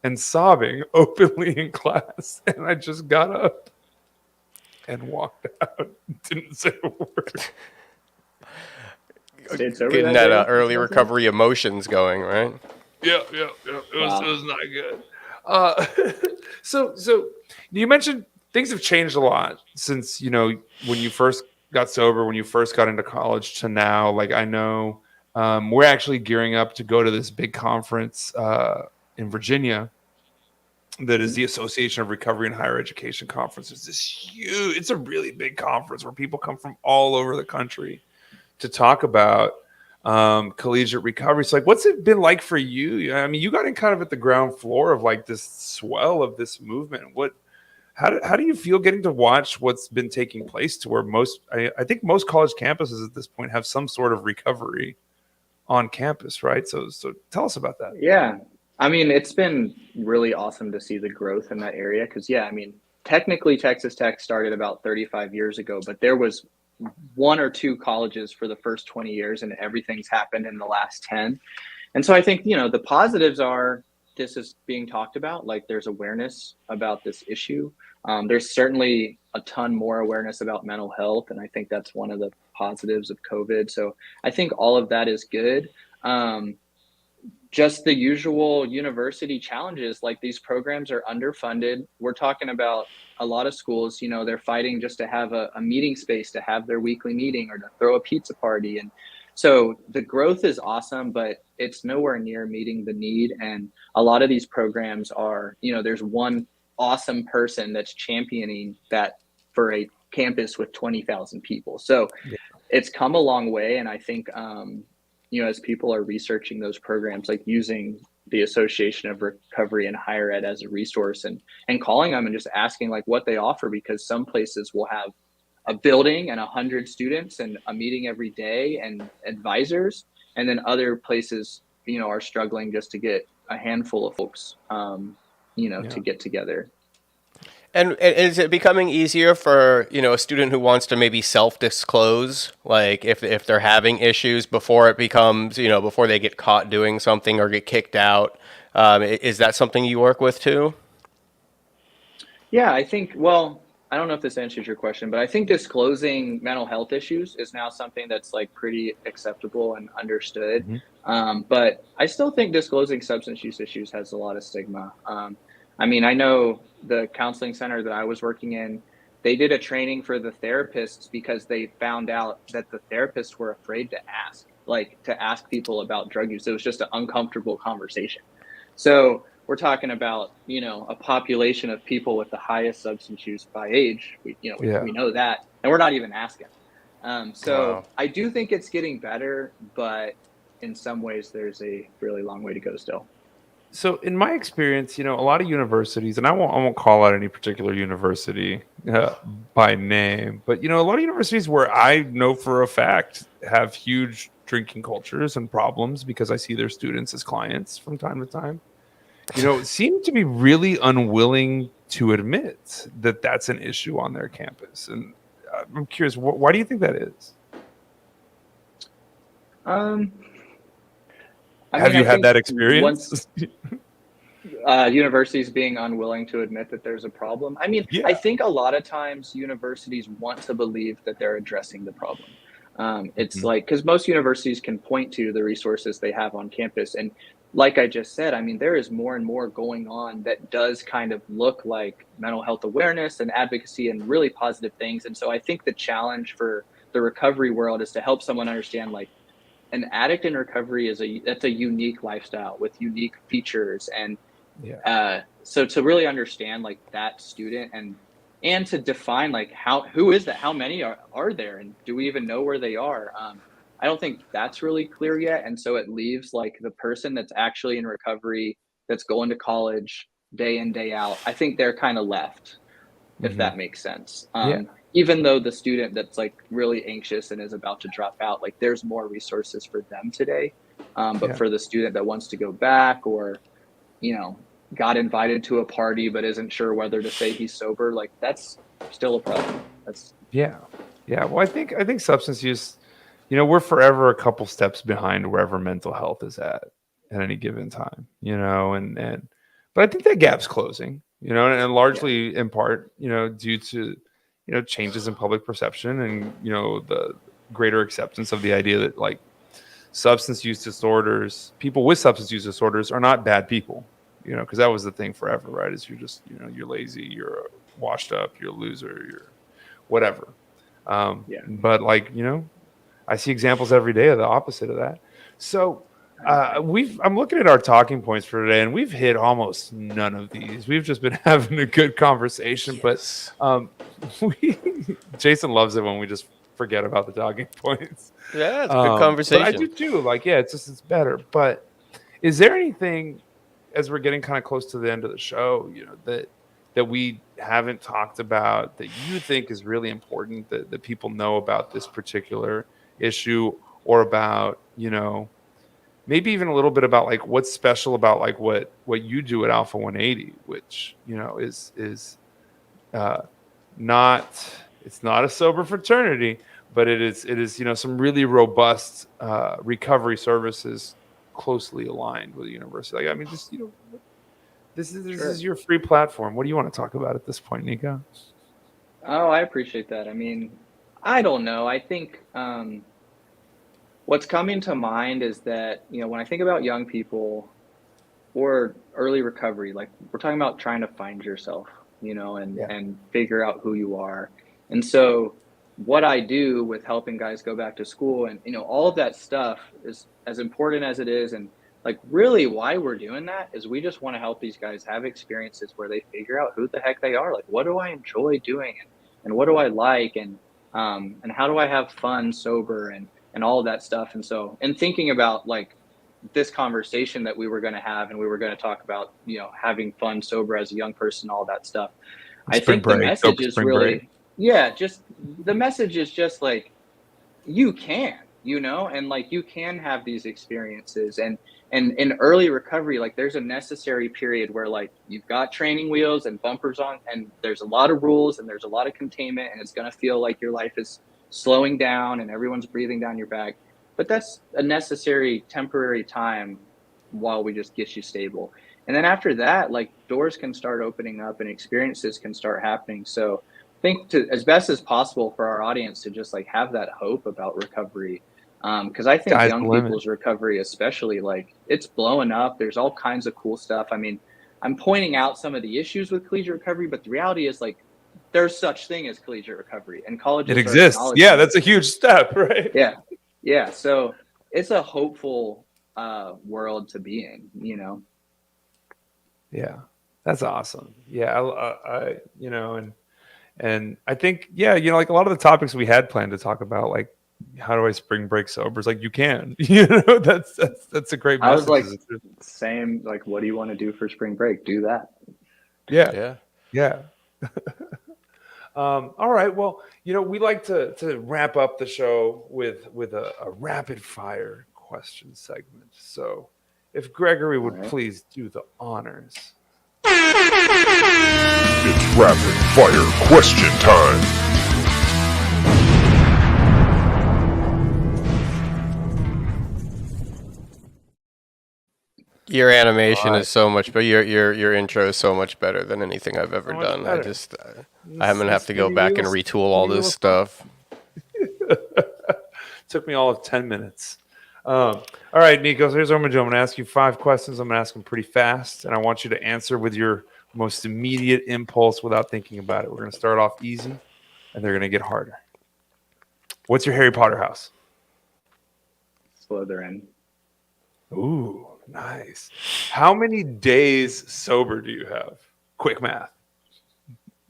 and sobbing openly in class. And I just got up and walked out. Didn't say a word. Getting that early recovery emotions going, right? Yeah. It was not good. So you mentioned things have changed a lot since, you know, when you first got sober, when you first got into college to now. Like, I know we're actually gearing up to go to this big conference in Virginia that is the Association of Recovery and Higher Education Conference. It's this huge, it's a really big conference where people come from all over the country to talk about collegiate recovery. So like, what's it been like for you? I mean, you got in kind of at the ground floor of like this swell of this movement. How do you feel getting to watch what's been taking place to where I think most college campuses at this point have some sort of recovery on campus, right? So tell us about that. Yeah. I mean, it's been really awesome to see the growth in that area because, yeah, I mean, technically Texas Tech started about 35 years ago, but there was one or two colleges for the first 20 years and everything's happened in the last 10. And so I think, the positives are this is being talked about, like there's awareness about this issue. There's certainly a ton more awareness about mental health, and I think that's one of the positives of COVID. So I think all of that is good. Just the usual university challenges, like these programs are underfunded. We're talking about a lot of schools, they're fighting just to have a meeting space to have their weekly meeting or to throw a pizza party. And so the growth is awesome, but it's nowhere near meeting the need. And a lot of these programs are, there's one awesome person that's championing that for a campus with 20,000 people. So it's come a long way. And I think, as people are researching those programs, like using the Association of Recovery and Higher Ed as a resource and calling them and just asking like what they offer, because some places will have a building and 100 students and a meeting every day and advisors. And then other places, are struggling just to get a handful of folks, to get together. And is it becoming easier for, a student who wants to maybe self-disclose, like if they're having issues before it becomes, before they get caught doing something or get kicked out? Is that something you work with too? Yeah, I think, I don't know if this answers your question, but I think disclosing mental health issues is now something that's like pretty acceptable and understood. Mm-hmm. But I still think disclosing substance use issues has a lot of stigma. I mean, I know the counseling center that I was working in, they did a training for the therapists because they found out that the therapists were afraid to ask people about drug use. It was just an uncomfortable conversation. So we're talking about, a population of people with the highest substance use by age. We know that, and we're not even asking. Wow. I do think it's getting better, but in some ways there's a really long way to go still. So in my experience, a lot of universities, and I won't call out any particular university by name, but, a lot of universities where I know for a fact have huge drinking cultures and problems because I see their students as clients from time to time, seem to be really unwilling to admit that that's an issue on their campus. And I'm curious, why do you think that is? Have you had that experience? Universities being unwilling to admit that there's a problem. I mean, I think a lot of times universities want to believe that they're addressing the problem. It's like, because most universities can point to the resources they have on campus. And like I just said, I mean, there is more and more going on that does kind of look like mental health awareness and advocacy and really positive things. And so I think the challenge for the recovery world is to help someone understand, like, an addict in recovery that's a unique lifestyle with unique features. And so to really understand like that student and to define like who is that, how many are there, and do we even know where they are? I don't think that's really clear yet. And so it leaves like the person that's actually in recovery, that's going to college day in, day out. I think they're kind of left, if that makes sense. Even though the student that's like really anxious and is about to drop out, like there's more resources for them today. But for the student that wants to go back or, got invited to a party but isn't sure whether to say he's sober, like that's still a problem. Well, I think substance use, we're forever a couple steps behind wherever mental health is at any given time, but I think that gap's closing, and largely in part, due to changes in public perception and, the greater acceptance of the idea that like substance use disorders, people with substance use disorders are not bad people, because that was the thing forever, right? Is you're just, you're lazy, you're washed up, you're a loser, you're whatever. But like, I see examples every day of the opposite of that. So I'm looking at our talking points for today, and we've hit almost none of these. We've just been having a good conversation, but Jason loves it when we just forget about the talking points. Yeah, it's a good conversation. But I do too. Like, it's better. But is there anything, as we're getting kind of close to the end of the show, that that we haven't talked about that you think is really important that people know about this particular issue, or about, maybe even a little bit about like what's special about like what you do at Alpha 180, which, is not, it's not a sober fraternity, but it is, some really robust recovery services closely aligned with the university. Like, I mean, just, this is your free platform. What do you want to talk about at this point, Nico? Oh, I appreciate that. I mean, I don't know. I think what's coming to mind is that, when I think about young people or early recovery, like we're talking about trying to find yourself, and figure out who you are. And so what I do with helping guys go back to school and, all of that stuff is as important as it is. And like, really why we're doing that is we just want to help these guys have experiences where they figure out who the heck they are. Like, what do I enjoy doing? And what do I like? And how do I have fun sober and all of that stuff. And so, in thinking about like this conversation that we were going to have, and we were going to talk about, having fun sober as a young person, all that stuff. I think the message is really, just the message is just like, you can, and like you can have these experiences. And in early recovery, like there's a necessary period where like you've got training wheels and bumpers on, and there's a lot of rules and there's a lot of containment, and it's going to feel like your life is slowing down and everyone's breathing down your back. But that's a necessary temporary time while we just get you stable. And then after that, like doors can start opening up and experiences can start happening. So I think to as best as possible for our audience to just like have that hope about recovery. Because I think young people's recovery, especially, like it's blowing up. There's all kinds of cool stuff. I mean, I'm pointing out some of the issues with collegiate recovery, but the reality is like there's such thing as collegiate recovery, and colleges it exists. Yeah, that's a huge step, right? Yeah. So it's a hopeful world to be in, Yeah, that's awesome. Yeah, I and I think, like a lot of the topics we had planned to talk about, like how do I spring break sober? It's like you can, that's a great message. I was like, same, like, what do you want to do for spring break? Do that. Yeah. All right. Well, we like to wrap up the show with a rapid fire question segment. So if Gregory would please do the honors. It's rapid fire question time. Your animation is so much, but your intro is so much better than anything I've ever done. Better. I'm gonna have to go back and retool all this stuff. Took me all of 10 minutes. All right, Nico. So here's what I'm gonna do. I'm gonna ask you 5 questions. I'm gonna ask them pretty fast, and I want you to answer with your most immediate impulse without thinking about it. We're gonna start off easy, and they're gonna get harder. What's your Harry Potter house? Slytherin. Ooh, nice. How many days sober do you have? Quick math.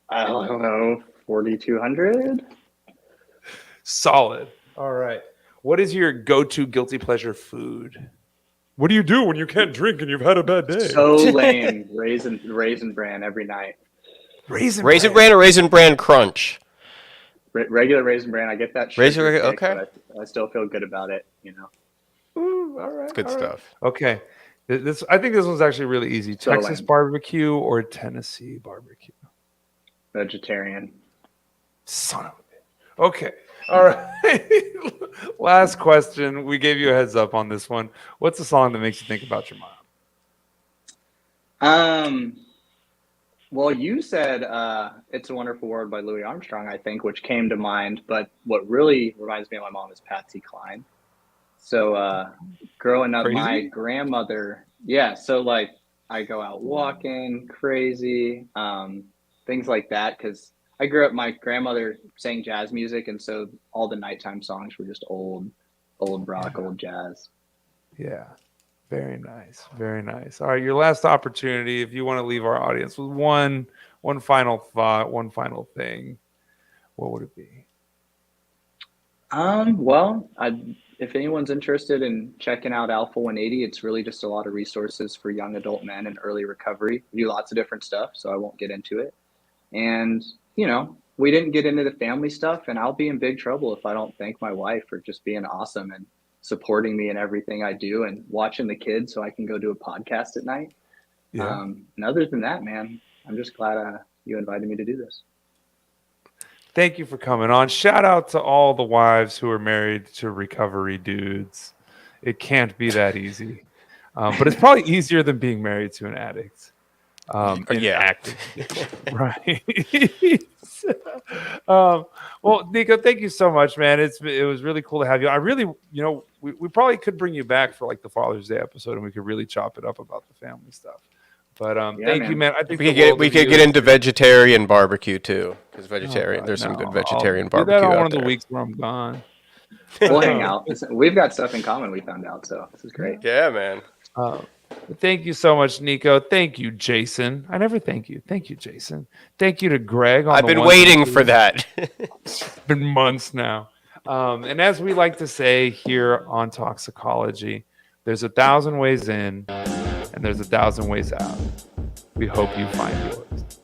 I don't know, 4,200? Solid. All right. What is your go-to guilty pleasure food? What do you do when you can't drink and you've had a bad day? So lame. Raisin bran every night. Raisin bran or Raisin Bran Crunch? Regular Raisin bran. I get that shit. Okay. I still feel good about it, Ooh, all right. Good stuff. Okay. I think this one's actually really easy. So Texas barbecue or Tennessee barbecue? Vegetarian. Son of a bitch. Okay. All right. Last question. We gave you a heads up on this one. What's the song that makes you think about your mom? Well, you said It's a Wonderful World by Louis Armstrong, I think, which came to mind. But what really reminds me of my mom is Patsy Cline. So growing up, my grandmother, so like I go out walking crazy, things like that. Because I grew up, my grandmother sang jazz music. And so all the nighttime songs were just old rock, old jazz. Yeah. Very nice. Very nice. All right. Your last opportunity, if you want to leave our audience with one final thought, one final thing, what would it be? Well, if anyone's interested in checking out Alpha 180, it's really just a lot of resources for young adult men in early recovery. We do lots of different stuff, so I won't get into it. And, we didn't get into the family stuff, and I'll be in big trouble if I don't thank my wife for just being awesome and supporting me in everything I do and watching the kids so I can go do a podcast at night. Yeah. And other than that, man, I'm just glad you invited me to do this. Thank you for coming on. Shout out to all the wives who are married to recovery dudes. It can't be that easy. But it's probably easier than being married to an addict. Acting. Right. Well, Nico, thank you so much, man. It was really cool to have you. I really, we probably could bring you back for like the Father's Day episode and we could really chop it up about the family stuff. But thank you, man. I think we could get into vegetarian barbecue too, because there's some good vegetarian barbecue do that on out one of there. the weeks where I'm gone. We'll hang out. We've got stuff in common. We found out, so this is great. Yeah, man. Thank you so much, Nico. Thank you, Jason. I never thank you. Thank you, Jason. Thank you to Greg. I've been waiting for that. It's been months now. And as we like to say here on Talksicology, there's 1,000 ways in and there's 1,000 ways out. We hope you find yours.